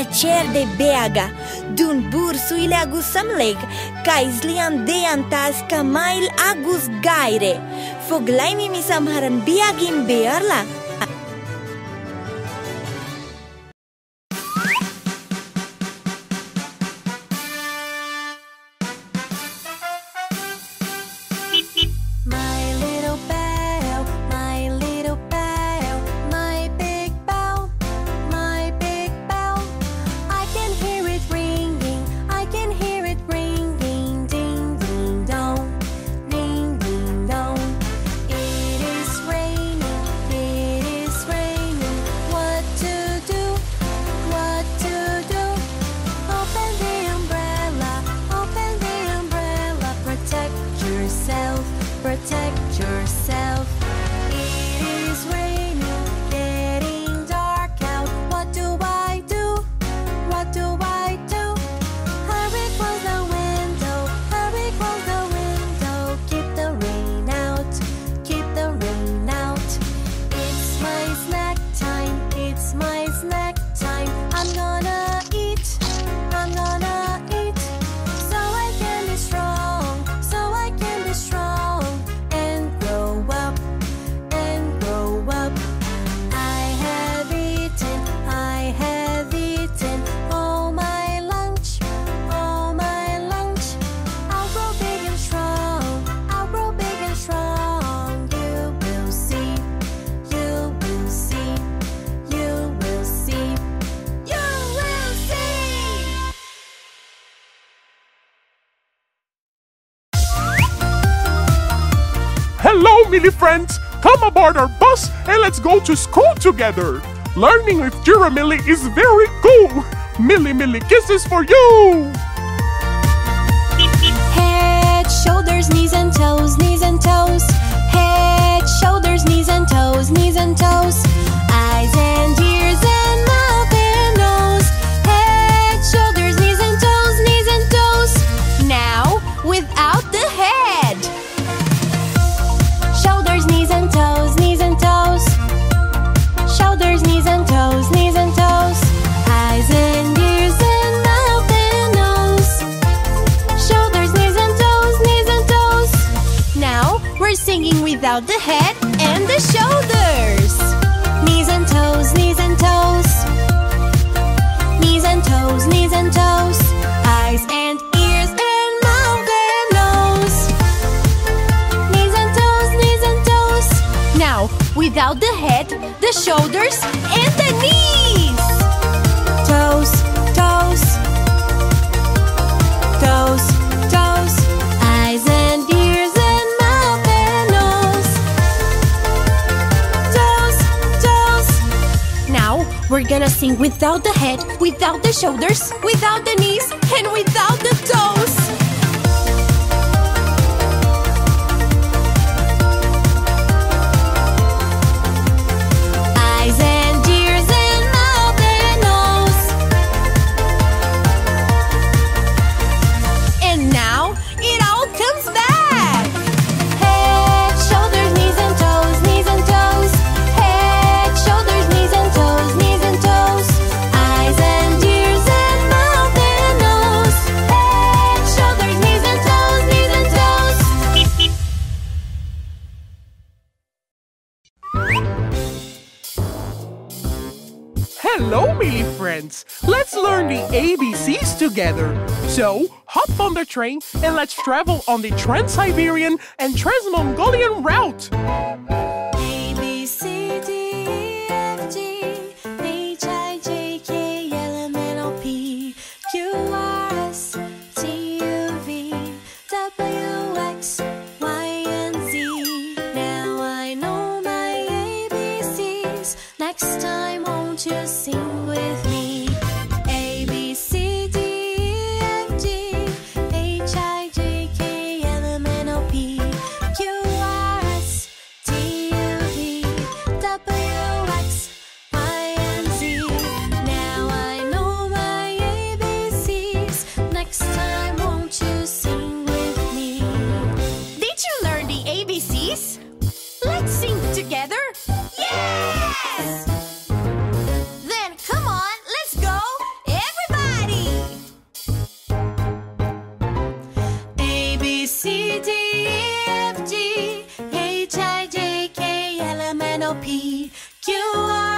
cer de Beaga, dun bursuile agus samleg, Caisleán deantas camail agus gaire, Foghlaim mis Amhráin Beagin bearla. Protect yourself. It is raining, getting dark out. What do I do? What do I do? Hurry, close the window. Hurry, close the window. Keep the rain out. Keep the rain out. It's my snack time. It's my snack time. I'm gonna eat. I'm gonna eat. So I can be strong. So I can be strong. Hello, Millie friends! Come aboard our bus and let's go to school together! Learning with Giramille is very cool! Millie kisses for you! Head, shoulders, knees and toes, knees and toes. Head, shoulders, knees and toes, knees and toes. Eyes and ears and mouth and nose. Head, shoulders, knees and toes, knees and toes. Now, without the head. Shoulders, knees and toes, knees and toes. Shoulders, knees and toes, knees and toes. Eyes and ears and mouth and nose. Shoulders, knees and toes, knees and toes. Now we're singing without the head and the shoulders. Knees and toes, knees and toes. Knees and toes, knees and toes. Eyes and ears and mouth and nose. Knees and toes, knees and toes. Now without the head, the shoulders and the knees. Toes, toes. Toes, toes. Eyes and ears and mouth and nose. Toes, toes. Now we're gonna sing without the head, without the shoulders, without the knees, and without the toes. Eyes and ears and mouth and nose. And now it all comes back. Head, shoulders, knees and toes, knees and toes. Head, shoulders, knees and toes, knees and toes. Eyes and ears and mouth and nose. Head, shoulders, knees and toes, knees and toes. Hello, Millie friends! Let's learn the ABCs together. So, hop on the train and let's travel on the Trans-Siberian and Trans-Mongolian route. A, B, C, D, E, F, G, H, I, J, K, L, M, N, O, P, Q, R, S, T, U, V, W, X, Y, and Z. Now I know my ABCs. Next time, won't you sing with me? A, B, C, D, E, F, G, H, I, J, K, L, M, N, O, P, Q, R, S, T, U, V, W, X, Y, and Z. Now I know my ABCs. Next time, won't you sing with me? Did you learn the ABCs? Let's sing together. Yes! Q R